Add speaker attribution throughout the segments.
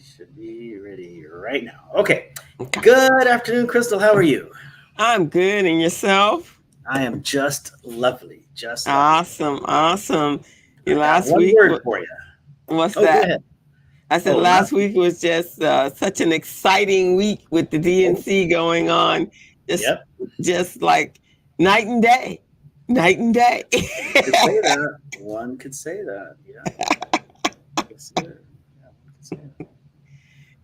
Speaker 1: should be ready right now. Okay. Good afternoon, Crystal. How are you?
Speaker 2: I'm good. And yourself?
Speaker 1: I am just lovely. Just lovely.
Speaker 2: Awesome. Awesome.
Speaker 1: I got
Speaker 2: Last
Speaker 1: one
Speaker 2: week,
Speaker 1: word for you.
Speaker 2: what's
Speaker 1: Oh, go
Speaker 2: that?
Speaker 1: ahead.
Speaker 2: I said
Speaker 1: Oh,
Speaker 2: last
Speaker 1: last
Speaker 2: week was just such an exciting week with the
Speaker 1: oh,
Speaker 2: DNC going on. Just,
Speaker 1: yep.
Speaker 2: just like night and day, night and day.
Speaker 1: One could say that. One could say that. Yeah. Yes, sir. Yeah, one could say that.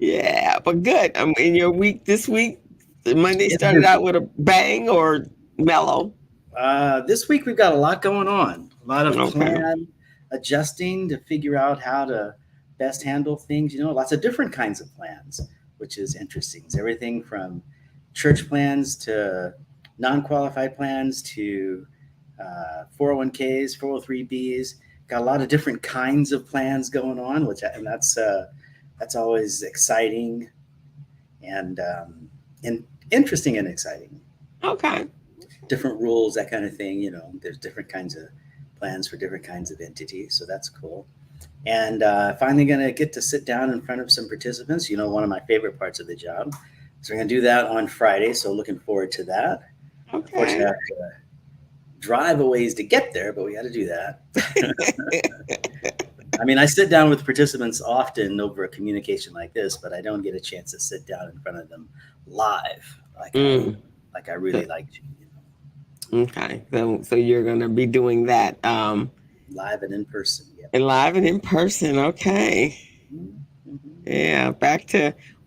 Speaker 2: Yeah, but good. In your week this week, Monday
Speaker 1: It's
Speaker 2: started out
Speaker 1: busy.
Speaker 2: with a bang or mellow.
Speaker 1: This week we've got a lot going on. A lot of
Speaker 2: Okay.
Speaker 1: plan adjusting to figure out how to best handle things. Lots of different kinds of plans, which is interesting. It's everything from church plans to non-qualified plans to 401ks, 403bs. Got a lot of different kinds of plans going on, and that's always exciting and interesting and exciting.
Speaker 2: Okay.
Speaker 1: Different rules, that kind of thing. There's different kinds of plans for different kinds of entities, so that's cool. And finally, going to get to sit down in front of some participants. One of my favorite parts of the job. So we're going to do that on Friday. So looking forward to that. Unfortunately, I
Speaker 2: Okay.
Speaker 1: have to drive a ways to get there, but we got to do that. I mean, I sit down with participants often over a communication like this, but I don't get a chance to sit down in front of them live
Speaker 2: Mm.
Speaker 1: like I really like to.
Speaker 2: Okay, so you're gonna be doing that
Speaker 1: Live and in person. Yep.
Speaker 2: live and in person. Okay,
Speaker 1: Mm-hmm.
Speaker 2: yeah,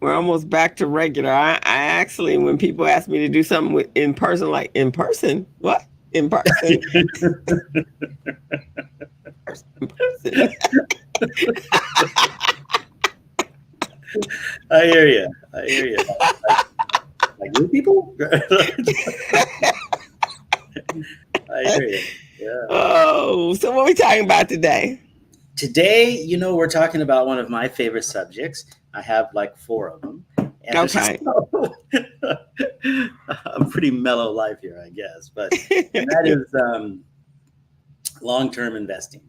Speaker 2: we're almost back to regular. I actually, when people ask me to do something in person, like in person, what in person, in person.
Speaker 1: I hear you. I hear you. Like new people. I hear you. Yeah.
Speaker 2: Oh, so what are we talking about today?
Speaker 1: Today, we're talking about one of my favorite subjects. I have like four of them. And
Speaker 2: Okay.
Speaker 1: so I'm pretty mellow life here, I guess. And that is long-term investing.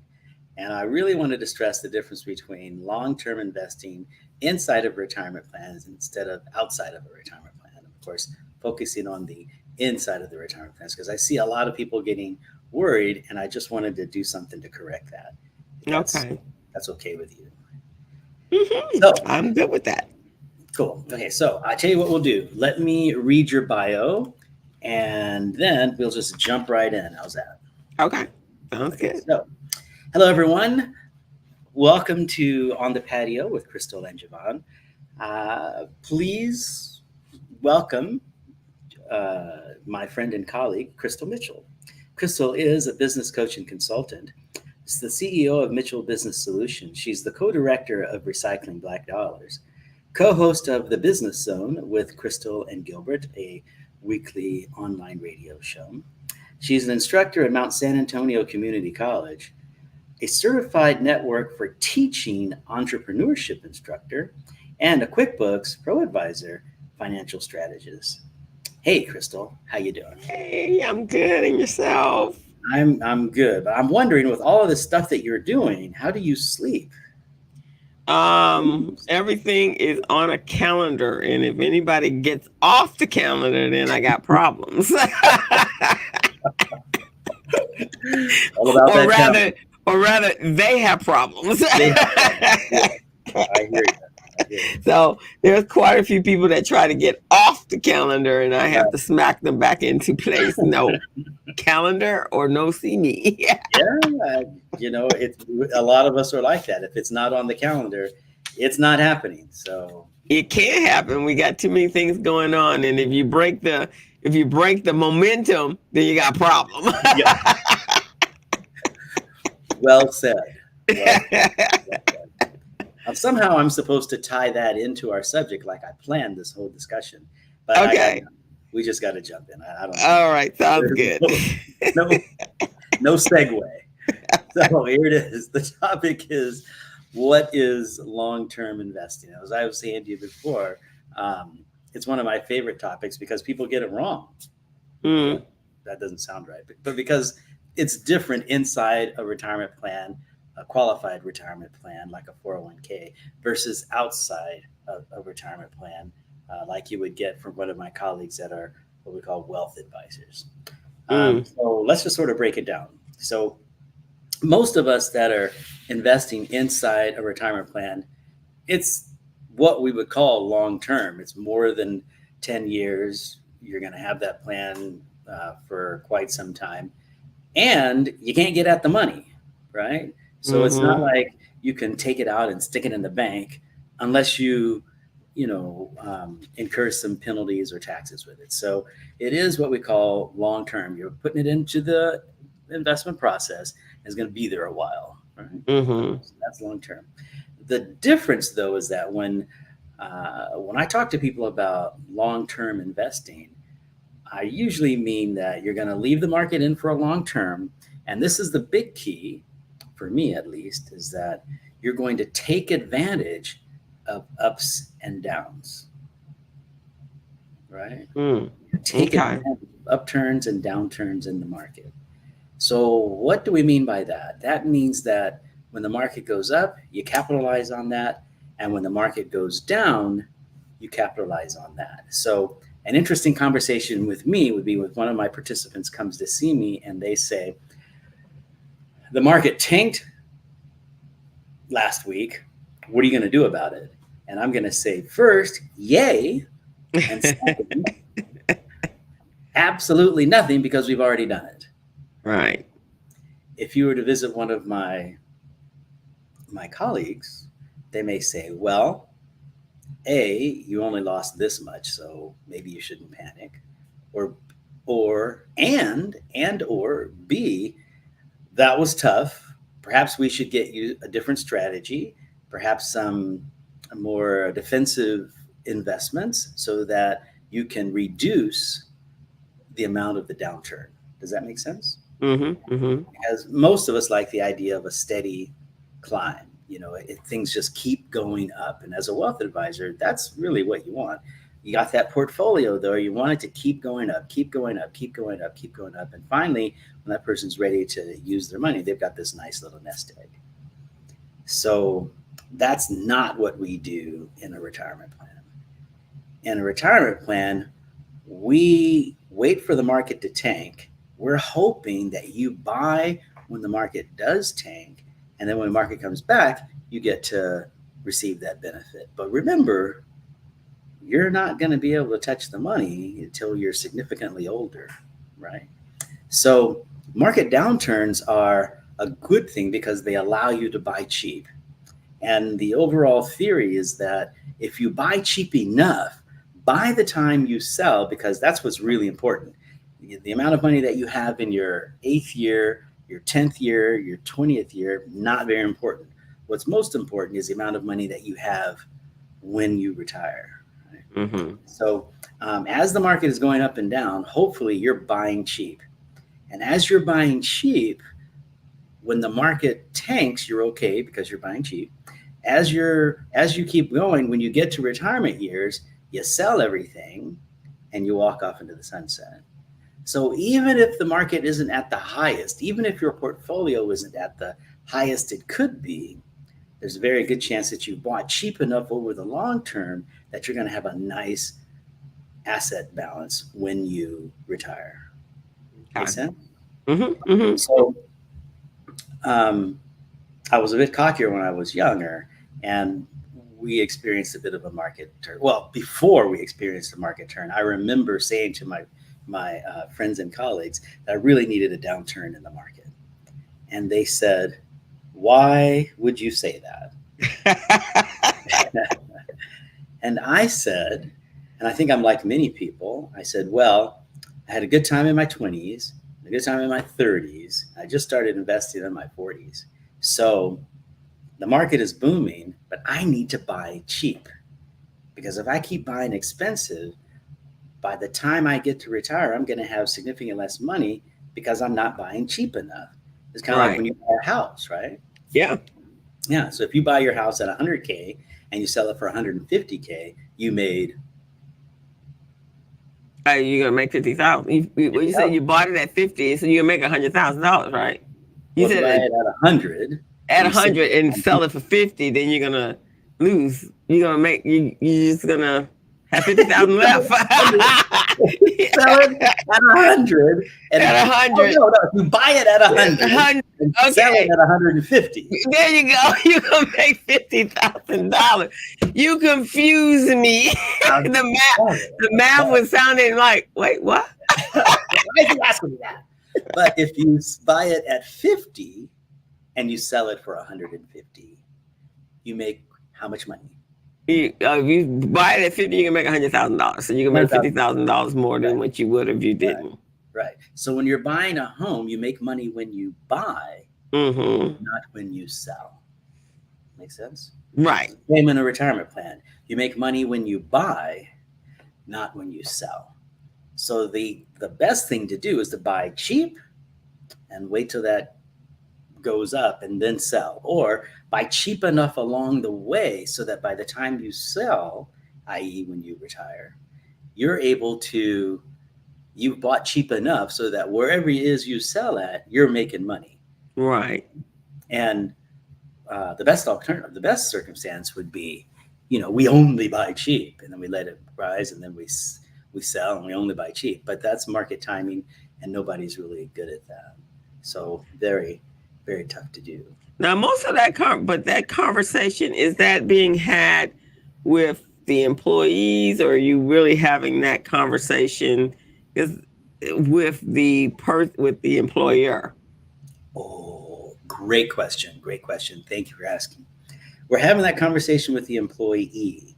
Speaker 1: And I really wanted to stress the difference between long-term investing inside of retirement plans instead of outside of a retirement plan. Of course, focusing on the inside of the retirement plans because I see a lot of people getting worried, and I just wanted to do something to correct that. If
Speaker 2: Okay.
Speaker 1: that's okay with you. So
Speaker 2: I'm good with that.
Speaker 1: cool. Okay, so I tell you what we'll do. Let me read your bio, and then we'll just jump right in. How's that?
Speaker 2: Okay, sounds
Speaker 1: Okay,
Speaker 2: good.
Speaker 1: so hello everyone. Welcome to On the Patio with Crystal and Jevon. Please welcome my friend and colleague, Crystal Mitchell. Crystal is a business coach and consultant. She's the CEO of Mitchell Business Solutions. She's the co-director of Recycling Black Dollars, co-host of The Business Zone with Crystal and Gilbert, a weekly online radio show. She's an instructor at Mount San Antonio Community College, a certified network for teaching entrepreneurship instructor, and a QuickBooks Pro Advisor financial strategist. Hey, Crystal, how you doing?
Speaker 2: Hey, I'm good, and yourself?
Speaker 1: I'm good, but I'm wondering with all of the stuff that you're doing, how do you sleep?
Speaker 2: Everything is on a calendar, and if anybody gets off the calendar, then I got problems.
Speaker 1: All about
Speaker 2: or
Speaker 1: that calendar.
Speaker 2: rather, or rather, they have problems.
Speaker 1: They have problems. Yeah, I hear you. I hear you.
Speaker 2: So there's quite a few people that try to get off the calendar, and I have to smack them back into place. No calendar or no see me.
Speaker 1: Yeah, it's a lot of us are like that. If it's not on the calendar, it's not happening. So
Speaker 2: It can't happen. We got too many things going on, and if you break the momentum, then you got a problem.
Speaker 1: yeah, well said. Well said. Well said. Somehow I'm supposed to tie that into our subject, like I planned this whole discussion, but
Speaker 2: Okay.
Speaker 1: we just got to jump in. I don't know.
Speaker 2: All right. Sounds
Speaker 1: There's
Speaker 2: good.
Speaker 1: no, no segue. So here it is. The topic is what is long-term investing? As I was saying to you before, it's one of my favorite topics because people get it wrong.
Speaker 2: Mm,
Speaker 1: That doesn't sound right, but because it's different inside a retirement plan a qualified retirement plan like a 401k versus outside of a retirement plan, like you would get from one of my colleagues that are what we call wealth advisors.
Speaker 2: Mm.
Speaker 1: So let's just sort of break it down. So most of us that are investing inside a retirement plan, it's what we would call long term. It's more than 10 years. You're going to have that plan for quite some time. And you can't get at the money, right? So it's not
Speaker 2: Mm-hmm.
Speaker 1: like you can take it out and stick it in the bank unless you, incur some penalties or taxes with it. So it is what we call long term. You're putting it into the investment process. It's going to be there a while, right?
Speaker 2: Mm-hmm.
Speaker 1: So that's long term. The difference, though, is that when I talk to people about long term investing, I usually mean that you're going to leave the market in for a long term. And this is the big key, for me at least, is that you're going to take advantage of ups and downs, right?
Speaker 2: Mm.
Speaker 1: Take
Speaker 2: Okay.
Speaker 1: advantage of upturns and downturns in the market. So, what do we mean by that? That means that when the market goes up, you capitalize on that. And when the market goes down, you capitalize on that. So, an interesting conversation with me would be with one of my participants comes to see me and they say, the market tanked last week. What are you going to do about it? And I'm going to say, first, yay. And second, absolutely nothing because we've already done it.
Speaker 2: Right.
Speaker 1: If you were to visit one of my colleagues, they may say, well, A, you only lost this much, so maybe you shouldn't panic. Or or B, that was tough. Perhaps we should get you a different strategy, perhaps some more defensive investments so that you can reduce the amount of the downturn. Does that make sense?
Speaker 2: Mm-hmm. Mm-hmm.
Speaker 1: As most of us like the idea of a steady climb. Things just keep going up. And as a wealth advisor, that's really what you want. You got that portfolio, though. You want it to keep going up, keep going up, keep going up, keep going up. And finally, when that person's ready to use their money, they've got this nice little nest egg. So that's not what we do in a retirement plan. In a retirement plan, we wait for the market to tank. We're hoping that you buy when the market does tank. And then when the market comes back, you get to receive that benefit. But remember, you're not going to be able to touch the money until you're significantly older, right? So market downturns are a good thing because they allow you to buy cheap. And the overall theory is that if you buy cheap enough, by the time you sell, because that's what's really important, the amount of money that you have in your 8th year, your 10th year, your 20th year, not very important. What's most important is the amount of money that you have when you retire. Right?
Speaker 2: Mm-hmm.
Speaker 1: So, as the market is going up and down, hopefully you're buying cheap. And as you're buying cheap, when the market tanks, you're okay because you're buying cheap. As you keep going, when you get to retirement years, you sell everything and you walk off into the sunset. So even if the market isn't at the highest, even if your portfolio isn't at the highest it could be, there's a very good chance that you bought cheap enough over the long term that you're going to have a nice asset balance when you retire. Make
Speaker 2: Okay.
Speaker 1: sense?
Speaker 2: Mm-hmm. Mm-hmm.
Speaker 1: So um, I was a bit cockier when I was younger, and we experienced a bit of a market turn. Well, before we experienced a market turn, I remember saying to my friends and colleagues that I really needed a downturn in the market, and they said, "Why would you say that?" And I said, and I think I'm like many people, I said, "Well, I had a good time in my 20s, a good time in my 30s. I just started investing in my 40s. So the market is booming, but I need to buy cheap because if I keep buying expensive, by the time I get to retire, I'm going to have significantly less money because I'm not buying cheap enough." It's kind of like
Speaker 2: Right.
Speaker 1: when you buy a house, right?
Speaker 2: Yeah.
Speaker 1: Yeah. So if you buy your house at 100K and you sell it for 150K, you made
Speaker 2: You're gonna make 50,000. You said
Speaker 1: 50,000.
Speaker 2: you bought it at 50, so you're gonna make $100,000, right? You
Speaker 1: Well, if you
Speaker 2: said
Speaker 1: buy
Speaker 2: that.
Speaker 1: it at 100
Speaker 2: at
Speaker 1: and you sell
Speaker 2: 100 and
Speaker 1: it
Speaker 2: sell it for 50, then you're gonna lose. You're gonna make you're just gonna have 50,000 left.
Speaker 1: sell it at 100 and
Speaker 2: At
Speaker 1: oh
Speaker 2: 100.
Speaker 1: no, you buy it at 100 and sell it
Speaker 2: Okay.
Speaker 1: at 150.
Speaker 2: There you go. You're gonna make $50,000. You confuse me.
Speaker 1: Now,
Speaker 2: The math was sounding like, wait, what?
Speaker 1: why is he asking me that? But if you buy it at 50 and you sell it for 150, you make how much money?
Speaker 2: If you buy it at 50, you can make $100,000. So you can make $50,000 more than what you would if you didn't.
Speaker 1: Right. So when you're buying a home, you make money when you buy, not when you sell. Make sense?
Speaker 2: Right.
Speaker 1: Same in a retirement plan. You make money when you buy, not when you sell. So the best thing to do is to buy cheap and wait till that goes up and then sell, or buy cheap enough along the way so that by the time you sell, i.e. when you retire, you're able to, you bought cheap enough so that wherever it is you sell at, you're making money.
Speaker 2: Right.
Speaker 1: And the best alternative, the best circumstance would be, we only buy cheap and then we let it rise and then we sell and we only buy cheap. But that's market timing and nobody's really good at that. So very, very tough to do.
Speaker 2: Now, most of that that conversation, is that being had with the employees, or are you really having that conversation with the employer?
Speaker 1: Oh, great question. Great question. Thank you for asking. We're having that conversation with the employee.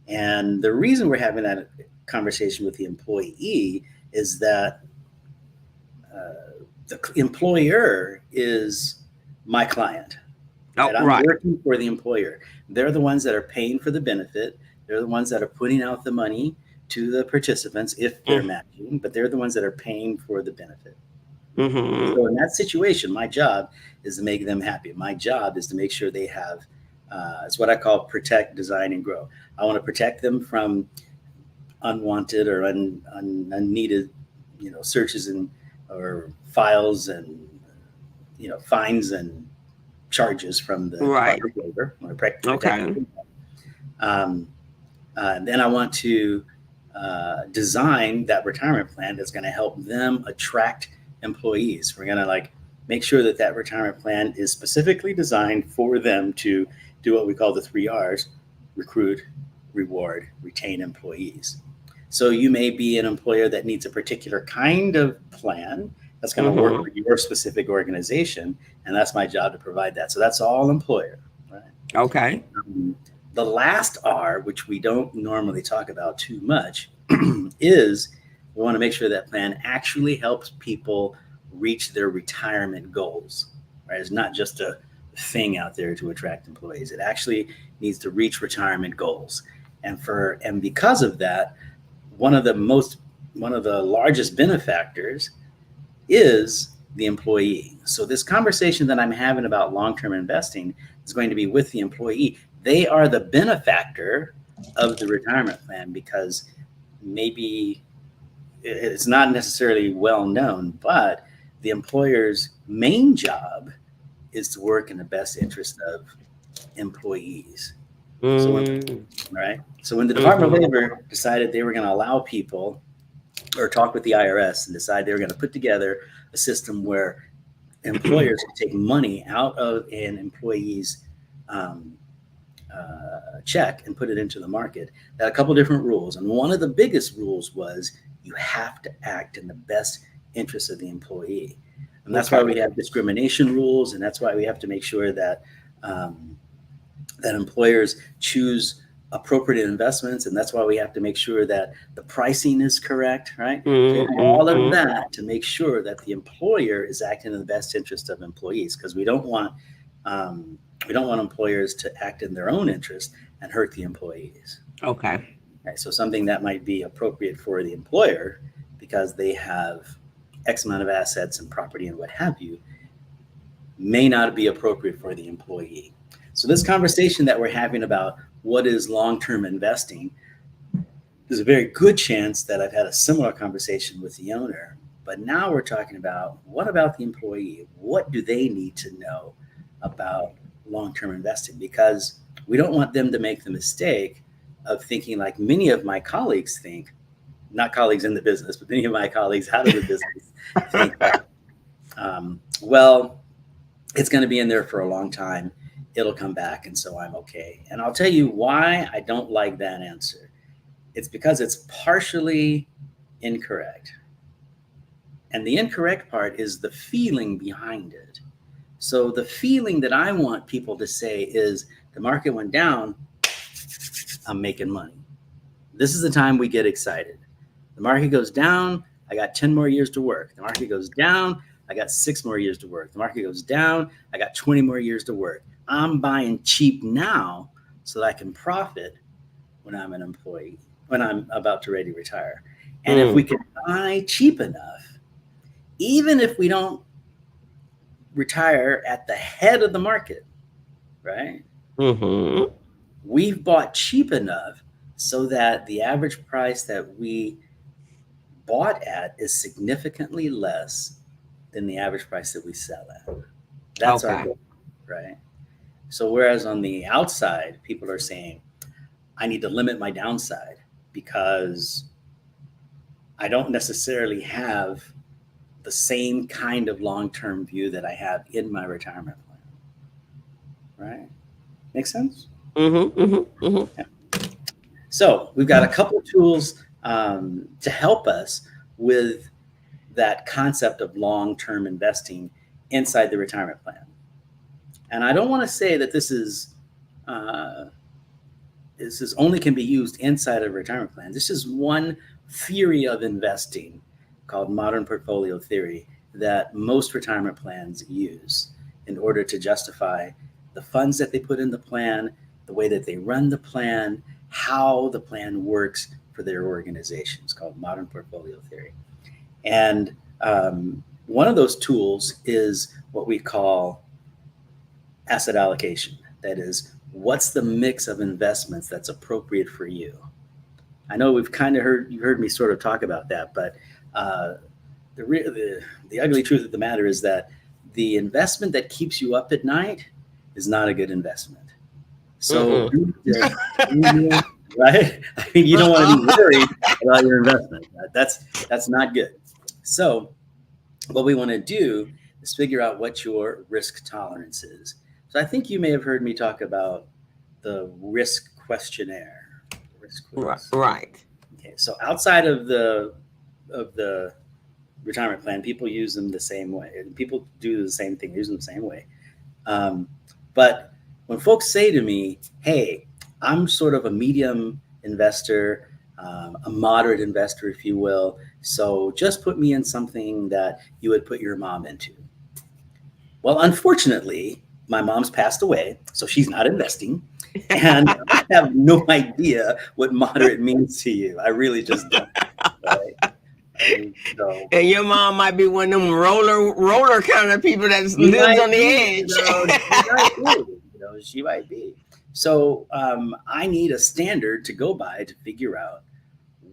Speaker 1: And the reason we're having that conversation with the employee is that the employer is my client.
Speaker 2: Oh,
Speaker 1: I'm
Speaker 2: right.
Speaker 1: working for the employer. They're the ones that are paying for the benefit. They're the ones that are putting out the money to the participants if they're matching, but they're the ones that are paying for the benefit. So in that situation, my job is to make them happy. My job is to make sure they have, it's what I call protect, design, and grow. I want to protect them from unwanted or unneeded, searches and or files and fines and charges from the Department of Labor.
Speaker 2: Okay.
Speaker 1: And then I want to design that retirement plan that's going to help them attract employees. We're going to make sure that retirement plan is specifically designed for them to do what we call the 3 R's: recruit, reward, retain employees. So you may be an employer that needs a particular kind of plan that's going to work for your specific organization, and that's my job to provide that. So that's all employer, right?
Speaker 2: Okay.
Speaker 1: The last R, which we don't normally talk about too much, is we want to make sure that plan actually helps people reach their retirement goals, right? It's not just a thing out there to attract employees. It actually needs to reach retirement goals. And because of that, one of the largest benefactors is the employee. So this conversation that I'm having about long-term investing is going to be with the employee. They are the benefactor of the retirement plan because maybe it's not necessarily well known, but the employer's main job is to work in the best interest of employees. So when the Department of Labor decided they were going to allow people or talk with the IRS and decide they were going to put together a system where employers could take money out of an employee's check and put it into the market, that a couple different rules. And one of the biggest rules was you have to act in the best interest of the employee. And that's why we have discrimination rules. And that's why we have to make sure that that employers choose appropriate investments. And that's why we have to make sure that the pricing is correct, right? All of that to make sure that the employer is acting in the best interest of employees, because we don't want employers to act in their own interest and hurt the employees.
Speaker 2: Okay.
Speaker 1: Right, so something that might be appropriate for the employer because they have X amount of assets and property and what have you may not be appropriate for the employee. So this conversation that we're having about what is long-term investing, there's a very good chance that I've had a similar conversation with the owner. But now we're talking about, what about the employee? What do they need to know about long-term investing, because we don't want them to make the mistake of thinking like many of my colleagues think, not colleagues in the business, but many of my colleagues out of the business think that, well, it's going to be in there for a long time. It'll come back, and so I'm okay. And I'll tell you why I don't like that answer. It's because it's partially incorrect. And the incorrect part is the feeling behind it. So the feeling that I want people to say is the market went down, I'm making money. This is the time we get excited. The market goes down, I got 10 more years to work. The market goes down, I got 6 more years to work. The market goes down, I got 20 more years to work. I'm buying cheap now so that I can profit when I'm an employee, when I'm about to ready to retire. And if we can buy cheap enough, even if we don't retire at the head of the market, right?
Speaker 2: Mm-hmm.
Speaker 1: We've bought cheap enough so that the average price that we bought at is significantly less than the average price that we sell at. That's our goal, right? So whereas on the outside, people are saying, I need to limit my downside because I don't necessarily have the same kind of long-term view that I have in my retirement plan, right? Make sense?
Speaker 2: Mm-hmm. Mm-hmm. Mm-hmm.
Speaker 1: Yeah. So we've got a couple of tools to help us with that concept of long-term investing inside the retirement plan. And I don't want to say that this is only can be used inside of a retirement plan. This is one theory of investing called modern portfolio theory that most retirement plans use in order to justify the funds that they put in the plan, the way that they run the plan, how the plan works for their organization. It's called modern portfolio theory. And one of those tools is what we call asset allocation. That is, what's the mix of investments that's appropriate for you? I know we've kind of heard me sort of talk about that, but the ugly truth of the matter is that the investment that keeps you up at night is not a good investment. So, right? I mean, you don't want to be worried about your investment. That's not good. So, what we want to do is figure out what your risk tolerance is. So, I think you may have heard me talk about the risk questionnaire.
Speaker 2: Right.
Speaker 1: Okay. So, outside of the retirement plan, people use them the same way. People do the same thing, use them the same way. But when folks say to me, hey, I'm sort of a medium investor, a moderate investor, if you will, so just put me in something that you would put your mom into. Well, unfortunately, my mom's passed away, so she's not investing. And I have no idea what moderate means to you. I really just don't. Right?
Speaker 2: And your mom might be one of them roller kind of people that lives on the edge.
Speaker 1: She might be. So I need a standard to go by to figure out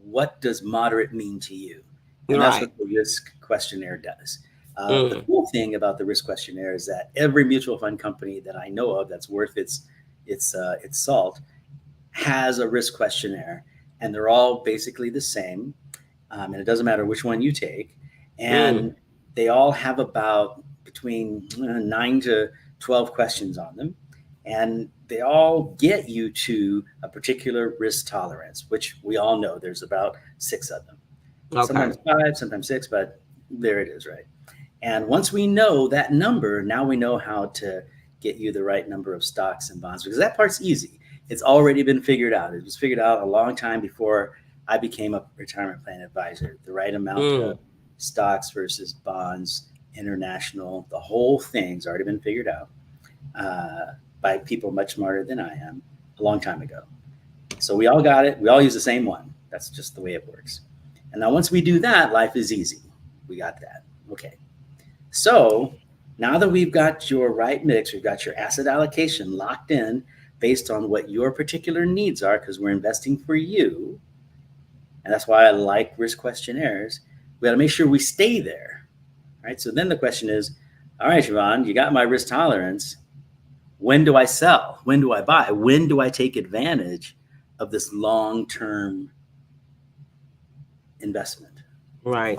Speaker 1: what does moderate mean to you. And that's what the risk questionnaire does. The cool thing about the risk questionnaire is that every mutual fund company that I know of that's worth its salt has a risk questionnaire, and they're all basically the same. And it doesn't matter which one you take. And they all have about between 9 to 12 questions on them. And they all get you to a particular risk tolerance, which we all know there's about 6 of them. Okay. Sometimes 5, sometimes 6, but there it is, right? And once we know that number, now we know how to get you the right number of stocks and bonds, because that part's easy. It's already been figured out. It was figured out a long time before I became a retirement plan advisor. The right amount of stocks versus bonds, international, the whole thing's already been figured out by people much smarter than I am a long time ago. So we all got it. We all use the same one. That's just the way it works. And now once we do that, life is easy. We got that. Okay. So now that we've got your right mix, we've got your asset allocation locked in based on what your particular needs are, because we're investing for you. And that's why I like risk questionnaires. We got to make sure we stay there, right? So then the question is, all right, Jevon, you got my risk tolerance. When do I sell? When do I buy? When do I take advantage of this long-term investment?
Speaker 2: Right.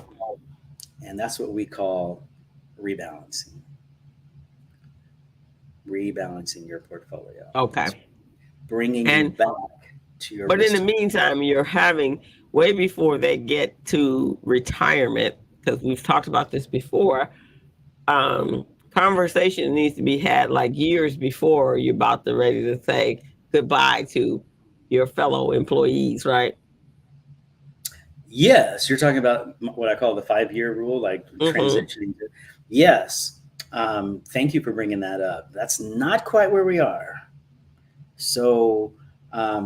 Speaker 1: And that's what we call rebalancing. Rebalancing your portfolio.
Speaker 2: Okay.
Speaker 1: It's bringing you
Speaker 2: And
Speaker 1: back to your
Speaker 2: but in
Speaker 1: risk
Speaker 2: the
Speaker 1: tolerance.
Speaker 2: meantime, you're having way before they get to retirement, because we've talked about this before. Conversation needs to be had like years before you're about to ready to say goodbye to your fellow employees, right?
Speaker 1: Yes, you're talking about what I call the 5-year rule, like
Speaker 2: Mm-hmm.
Speaker 1: transitioning to. Yes. Thank you for bringing that up. That's not quite where we are. So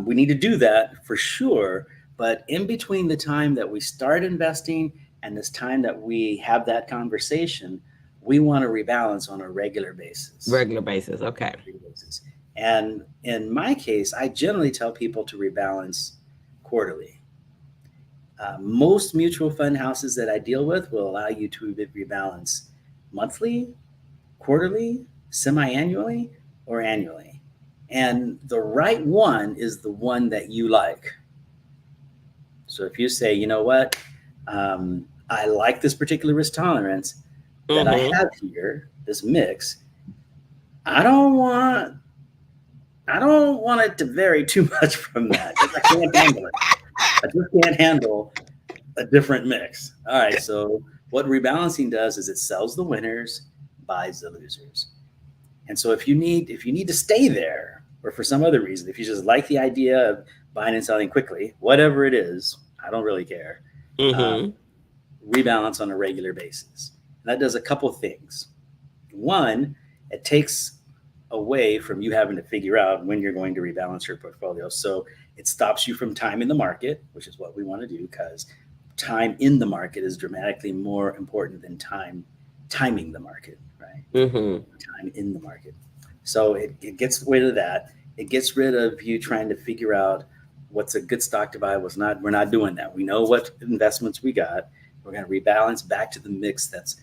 Speaker 1: we need to do that for sure. But in between the time that we start investing and this time that we have that conversation, we want to rebalance on a regular basis.
Speaker 2: Regular basis. Okay.
Speaker 1: And in my case, I generally tell people to rebalance quarterly. Most mutual fund houses that I deal with will allow you to rebalance monthly, quarterly, semi annually, or annually. And the right one is the one that you like. So if you say, you know what, I like this particular risk tolerance that I
Speaker 2: Mm-hmm.
Speaker 1: have here, this mix. I don't want I don't want it to vary too much from that because I can't handle it. I just can't handle a different mix. All right, so what rebalancing does is it sells the winners, buys the losers. And so if you need to stay there, or for some other reason, if you just like the idea of buying and selling quickly, whatever it is, I don't really care. Uh,
Speaker 2: Mm-hmm.
Speaker 1: Rebalance on a regular basis. And that does a couple things. One, it takes away from you having to figure out when you're going to rebalance your portfolio. So it stops you from time in the market, which is what we want to do because time in the market is dramatically more important than timing the market, right?
Speaker 2: Mm-hmm.
Speaker 1: Time in the market. So it gets rid of that. It gets rid of you trying to figure out what's a good stock to buy, what's not. We're not doing that. We know what investments we got. We're going to rebalance back to the mix that's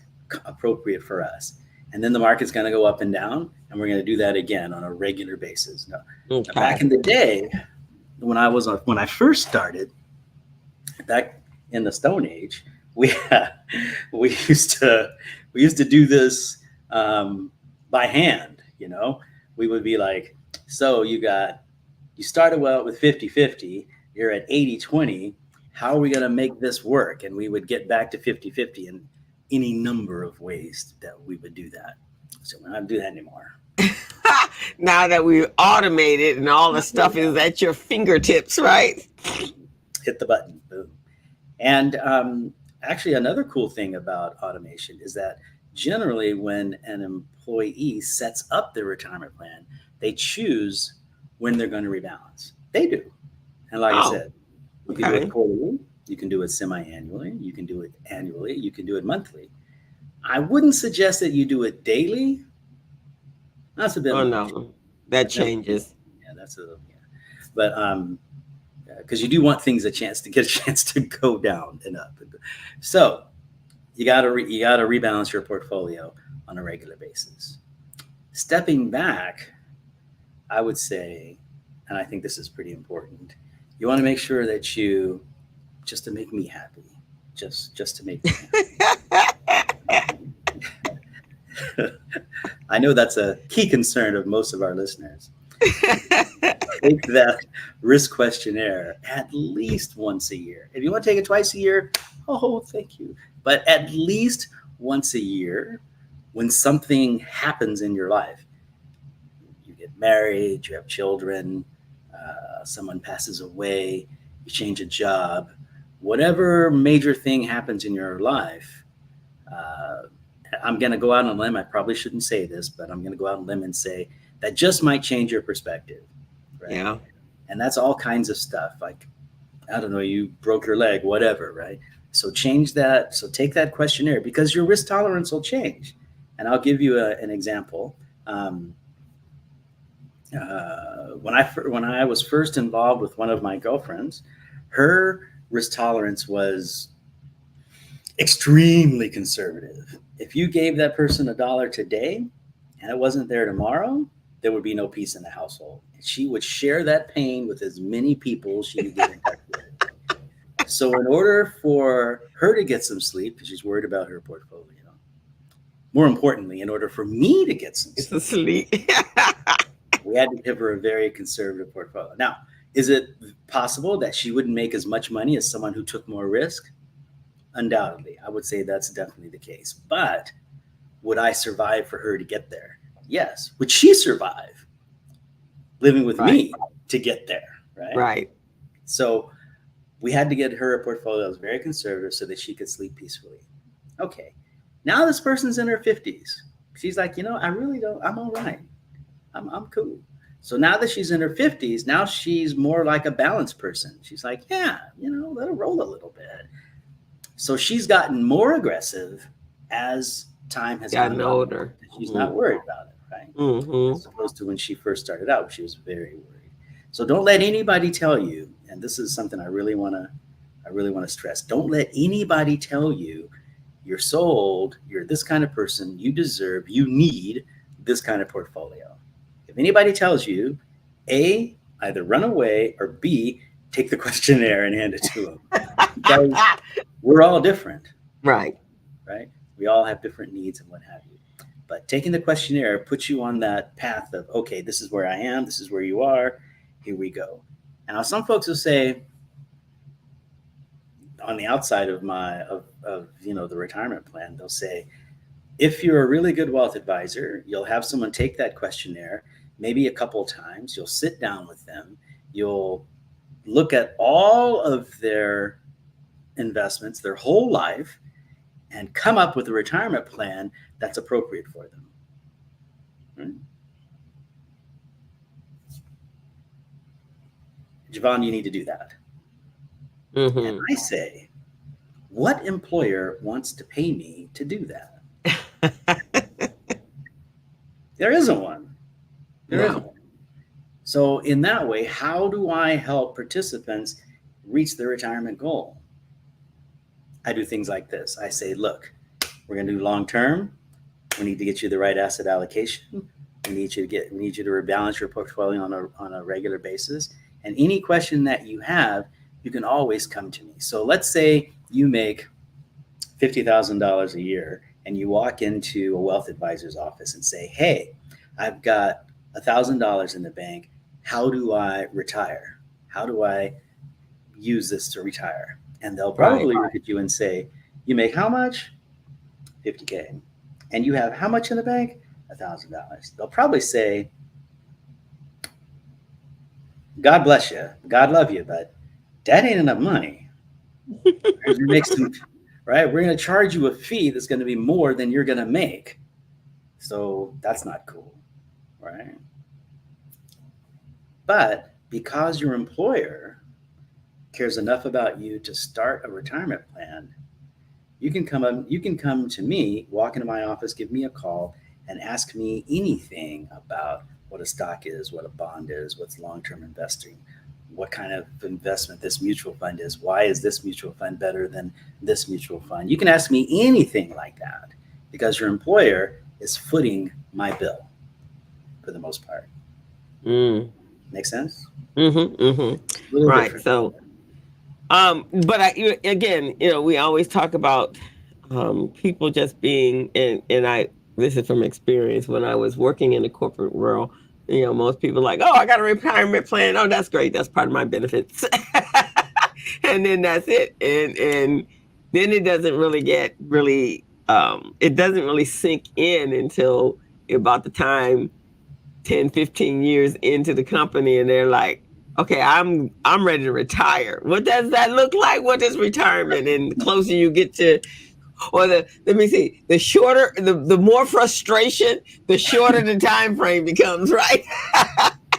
Speaker 1: appropriate for us. And then the market's going to go up and down, and we're going to do that again on a regular basis. Now back
Speaker 2: Okay.
Speaker 1: in the day, when I first started, back in the Stone Age, we we used to we used to do this by hand. We would be like, so you started well with 50-50, you're at 80-20. How are we going to make this work? And we would get back to 50-50 in any number of ways that we would do that. So we're not doing that anymore.
Speaker 2: Now that we automated and all the stuff is at your fingertips, right?
Speaker 1: Hit the button, boom. And actually, another cool thing about automation is that generally, when an employee sets up their retirement plan, they choose when they're going to rebalance. They do. And like I
Speaker 2: Oh,
Speaker 1: said, you can do it
Speaker 2: okay.
Speaker 1: quarterly, you can do it semi annually, you can do it annually, you can do it monthly. I wouldn't suggest that you do it daily. That's a bit
Speaker 2: Oh
Speaker 1: much.
Speaker 2: no, that changes.
Speaker 1: Yeah, that's a, yeah. But because you do want things a chance to get a chance to go down and up. So you gotta rebalance your portfolio on a regular basis. Stepping back, I would say, and I think this is pretty important. You want to make sure that you just to make me happy, just to make me happy. I know that's a key concern of most of our listeners. Take that risk questionnaire at least once a year. If you want to take it twice a year, oh, thank you. But at least once a year, when something happens in your life, you get married, you have children, someone passes away, you change a job, whatever major thing happens in your life, uh, I'm going to go out on a limb. I probably shouldn't say this, but I'm going to go out on a limb and say that just might change your perspective, right?
Speaker 2: Yeah.
Speaker 1: And that's all kinds of stuff. Like, I don't know, you broke your leg, whatever, right? So change that. So take that questionnaire because your risk tolerance will change. And I'll give you an example. When I was first involved with one of my girlfriends, her risk tolerance was extremely conservative. If you gave that person $1 today and it wasn't there tomorrow, there would be no peace in the household. She would share that pain with as many people she could get in touch with. So in order for her to get some sleep, because she's worried about her portfolio, more importantly, in order for me to get some
Speaker 2: It's
Speaker 1: sleep,
Speaker 2: asleep.
Speaker 1: we had to give her a very conservative portfolio. Now, is it possible that she wouldn't make as much money as someone who took more risk? Undoubtedly, I would say that's definitely the case. But would I survive for her to get there? Yes. Would she survive living with
Speaker 2: Right.
Speaker 1: me to get there? Right.
Speaker 2: Right.
Speaker 1: So we had to get her a portfolio that was very conservative so that she could sleep peacefully. Okay. Now this person's in her 50s. She's like, I really don't, I'm all right. I'm cool. So now that she's in her 50s, now she's more like a balanced person. She's like, yeah, let her roll a little bit. So she's gotten more aggressive as time has
Speaker 2: Gotten
Speaker 1: gone on.
Speaker 2: older.
Speaker 1: She's not worried about it, right?
Speaker 2: Mm-hmm.
Speaker 1: As opposed to when she first started out, she was very worried. So don't let anybody tell you, and this is something I really want to stress. Don't let anybody tell you you're sold, you're this kind of person, you deserve, you need this kind of portfolio. If anybody tells you, A, either run away, or B, take the questionnaire and hand it to them. Because we're all different.
Speaker 2: Right.
Speaker 1: Right? We all have different needs and what have you. But taking the questionnaire puts you on that path of, okay, this is where I am, this is where you are, here we go. Now, some folks will say, on the outside of the retirement plan, they'll say, if you're a really good wealth advisor, you'll have someone take that questionnaire, maybe a couple of times. You'll sit down with them. You'll look at all of their investments, their whole life, and come up with a retirement plan that's appropriate for them. Right? Jevon, you need to do that.
Speaker 2: Mm-hmm.
Speaker 1: And I say, what employer wants to pay me to do that? There isn't one. There isn't one. So in that way, how do I help participants reach their retirement goal? I do things like this. I say, look, we're going to do long term. We need to get you the right asset allocation. We need you to rebalance your portfolio on a regular basis. And any question that you have, you can always come to me. So let's say you make $50,000 a year and you walk into a wealth advisor's office and say, hey, I've got $1,000 in the bank. How do I retire? How do I use this to retire? And they'll probably look at you and say, you make how much? $50K. And you have how much in the bank? $1,000. They'll probably say, God bless you. God love you, but that ain't enough money. Right? We're going to charge you a fee that's going to be more than you're going to make. So that's not cool, right? But because your employer cares enough about you to start a retirement plan, you can come to me, walk into my office, give me a call, and ask me anything about what a stock is, what a bond is, what's long-term investing, what kind of investment this mutual fund is, why is this mutual fund better than this mutual fund. You can ask me anything like that because your employer is footing my bill for the most part. Make sense?
Speaker 2: Mm-hmm. Mm-hmm. Right. Different. So, but again, we always talk about people just being, and this is from experience when I was working in the corporate world. Most people like, oh, I got a retirement plan. Oh, that's great. That's part of my benefits. And then that's it. And then it doesn't really it doesn't really sink in until about the time 10, 15 years into the company. And they're like, okay, I'm ready to retire. What does that look like? What is retirement? And the closer you get to, or let me see, the shorter, the more frustration, the shorter the time frame becomes, right?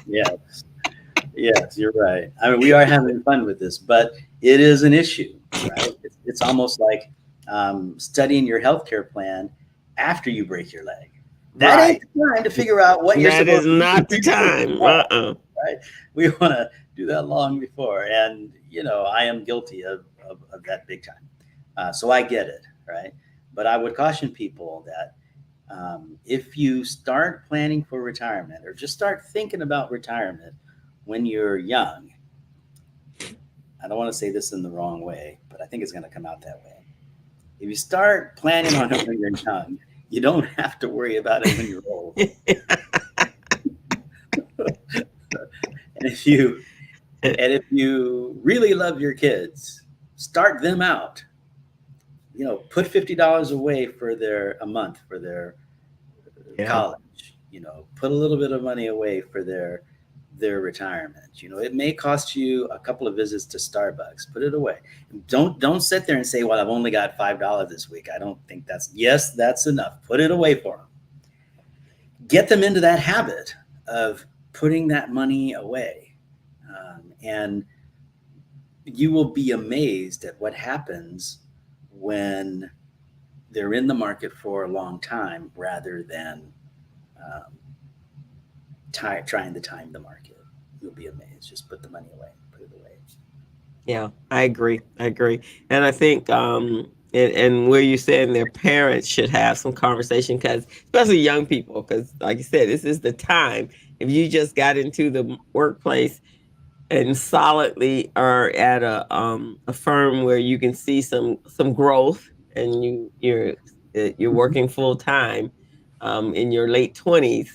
Speaker 1: Yes, you're right. I mean, we are having fun with this, but it is an issue, right? It's almost like studying your healthcare plan after you break your leg. That ain't the time to figure out what you're supposed to do.
Speaker 2: That is not the time.
Speaker 1: Right? We want to do that long before. And, I am guilty of that big time. So I get it, right? But I would caution people that If you start planning for retirement or just start thinking about retirement when you're young, I don't want to say this in the wrong way, but I think it's going to come out that way. If you start planning on it when you're young, you don't have to worry about it when you're old. And if you really love your kids, start them out. Put $50 away for a month for their
Speaker 2: Yeah.
Speaker 1: college. Put a little bit of money away for their retirement. It may cost you a couple of visits to Starbucks. Put it away. Don't sit there and say, "Well, I've only got $5 this week." I don't think that's enough. Put it away for them. Get them into that habit of putting that money away, and you will be amazed at what happens when they're in the market for a long time rather than um, trying to time the market. You'll be amazed. Just put the money away. Put it away.
Speaker 2: Yeah, I agree. I agree. And I think and where you're saying their parents should have some conversation, because especially young people, because like you said, this is the time. If you just got into the workplace and solidly are at a firm where you can see some growth, and you're working full time in your late 20s,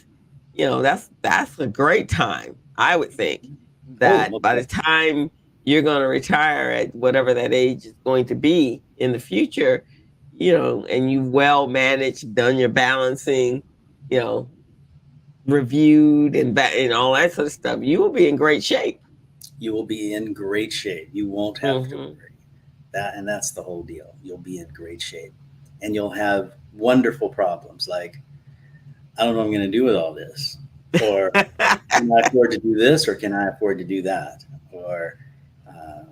Speaker 2: that's a great time, I would think,
Speaker 1: Oh,
Speaker 2: that by the
Speaker 1: okay.
Speaker 2: time you're going to retire at whatever that age is going to be in the future, and you well managed, done your balancing, you know reviewed and all that sort of stuff, you will be in great shape.
Speaker 1: You will be in great shape. You won't have to
Speaker 2: Hmm.
Speaker 1: worry. And that's the whole deal. You'll be in great shape, and you'll have wonderful problems like, I don't know what I'm going to do with all this, or can I afford to do this, or can I afford to do that, or um,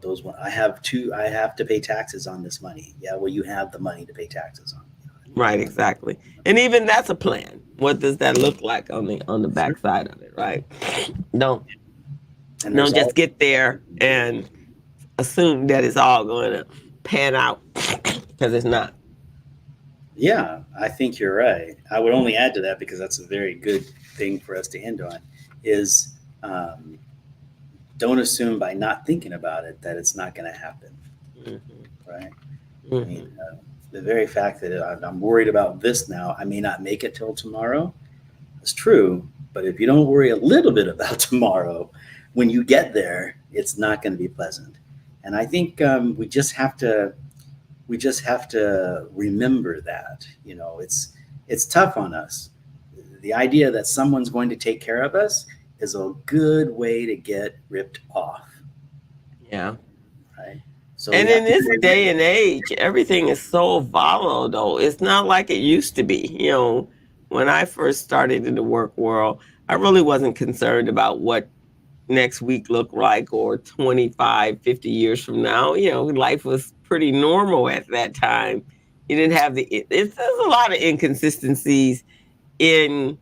Speaker 1: those one. I have to pay taxes on this money. Yeah, well, you have the money to pay taxes on.
Speaker 2: Right, exactly. And even that's a plan. What does that look like on the
Speaker 1: Sure.
Speaker 2: backside of it, right? Don't
Speaker 1: And there's
Speaker 2: don't just
Speaker 1: all.
Speaker 2: get there and assume that it's all going to pan out, because it's not.
Speaker 1: Yeah, I think you're right. I would only add to that, because that's a very good thing for us to end on, is um, don't assume by not thinking about it that it's not going to happen,
Speaker 2: Hmm.
Speaker 1: right? I mean,
Speaker 2: Hmm.
Speaker 1: the very fact that I'm worried about this now, I may not make it till tomorrow, is true. But if you don't worry a little bit about tomorrow, when you get there, it's not going to be pleasant. And I think we just have to remember that. It's tough on us. The idea that someone's going to take care of us is a good way to get ripped off,
Speaker 2: Yeah.
Speaker 1: right? So we
Speaker 2: And in
Speaker 1: have to
Speaker 2: this
Speaker 1: be
Speaker 2: day and age, everything is so volatile. It's not like it used to be. When I first started in the work world, I really wasn't concerned about what next week look like, or 25, 50 years from now. Life was pretty normal at that time. You didn't have there's a lot of inconsistencies in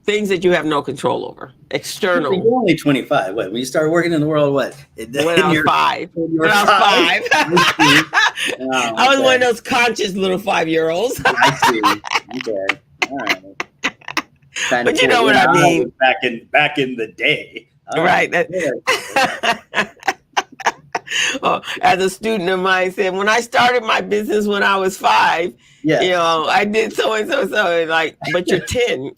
Speaker 2: things that you have no control over,
Speaker 1: you're
Speaker 2: external.
Speaker 1: only 25. What, when you start working in the world? What, in,
Speaker 2: When I
Speaker 1: in
Speaker 2: was
Speaker 1: your
Speaker 2: five.
Speaker 1: when you were
Speaker 2: When I was
Speaker 1: five?
Speaker 2: five.
Speaker 1: I see. Oh,
Speaker 2: I was one
Speaker 1: okay.
Speaker 2: of those conscious little 5-year-olds.
Speaker 1: I see. Okay. All right. Trying to
Speaker 2: But you
Speaker 1: pull
Speaker 2: know
Speaker 1: when
Speaker 2: what I
Speaker 1: I was
Speaker 2: mean.
Speaker 1: back in the day. All right.
Speaker 2: Right. Well, as a student of mine said, when I started my business when I was five,
Speaker 1: Yes.
Speaker 2: I did so and so so. And like, but you're 10.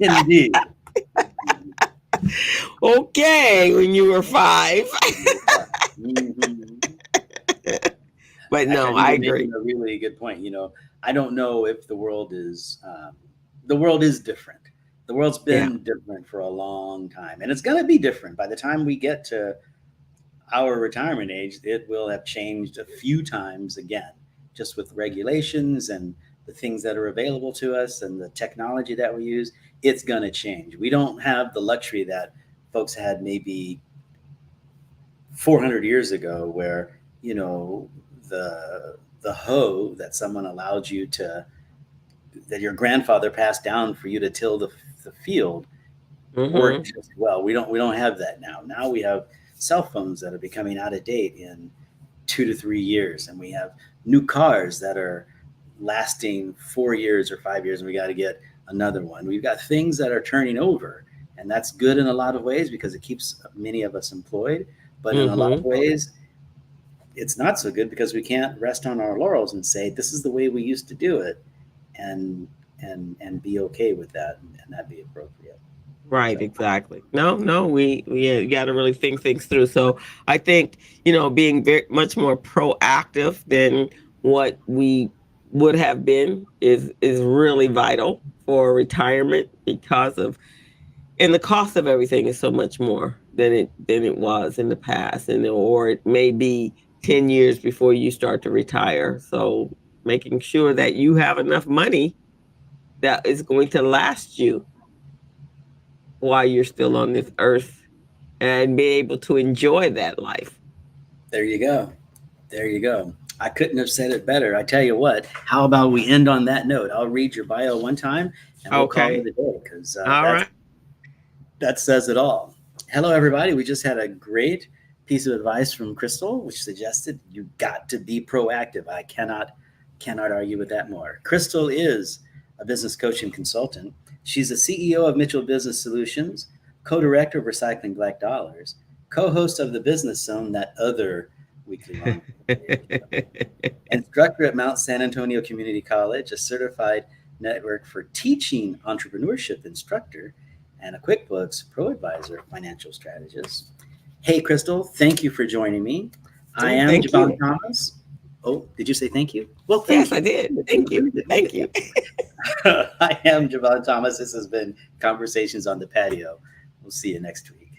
Speaker 1: Indeed.
Speaker 2: Okay, when you were five.
Speaker 1: Mhm.
Speaker 2: But
Speaker 1: I
Speaker 2: no,
Speaker 1: think
Speaker 2: I
Speaker 1: you're
Speaker 2: agree.
Speaker 1: making a really good point. I don't know if the world is different. The world's
Speaker 2: Yeah.
Speaker 1: been different for a long time, and it's going to be different by the time we get to our retirement age. It will have changed a few times again, just with regulations and the things that are available to us and the technology that we use. It's going to change. We don't have the luxury that folks had maybe 400 years ago, where the hoe that someone allowed you to that your grandfather passed down for you to till the field or
Speaker 2: Mm-hmm.
Speaker 1: just, well, we don't have that now. Now we have cell phones that are becoming out of date in 2 to 3 years, and we have new cars that are lasting 4 years or 5 years, and we got to get another one. We've got things that are turning over, and that's good in a lot of ways because it keeps many of us employed. But in a lot of
Speaker 2: Mm-hmm.
Speaker 1: ways, it's not so good because we can't rest on our laurels and say this is the way we used to do it, and and be okay with that, and that be appropriate.
Speaker 2: Right,
Speaker 1: So
Speaker 2: exactly. No, no, we got to really think things through. So I think, being very much more proactive than what we would have been is really vital for retirement, because of, and the cost of everything is so much more than it was in the past, and or it may be 10 years before you start to retire. So making sure that you have enough money that is going to last you while you're still on this earth, and be able to enjoy that life.
Speaker 1: there you go. There you go. I couldn't have said it better. I tell you what, how about we end on that note? I'll read your bio one time and we'll call it
Speaker 2: Okay.
Speaker 1: a day because
Speaker 2: All right.
Speaker 1: that says it all. Hello, everybody. We just had a great piece of advice from Crystal, which suggested you got to be proactive. I cannot argue with that more. Crystal is a business coach and consultant. She's the CEO of Mitchell Business Solutions, co-director of Recycling Black Dollars, co-host of the Business Zone, that other weekly long radio show, instructor at Mount San Antonio Community College, a certified network for teaching entrepreneurship instructor, and a QuickBooks Pro Advisor financial strategist. Hey, Crystal, thank you for joining me. I
Speaker 2: Oh,
Speaker 1: am
Speaker 2: thank
Speaker 1: Jevon
Speaker 2: you.
Speaker 1: Thomas. Oh, did you say thank you? Well, thank
Speaker 2: Yes,
Speaker 1: you.
Speaker 2: I did.
Speaker 1: You
Speaker 2: Thank you.
Speaker 1: agreed to do
Speaker 2: Thank
Speaker 1: it.
Speaker 2: you.
Speaker 1: I am Jevon Thomas. This has been Conversations on the Patio. We'll see you next week.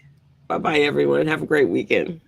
Speaker 2: Bye bye, everyone. Have a great weekend.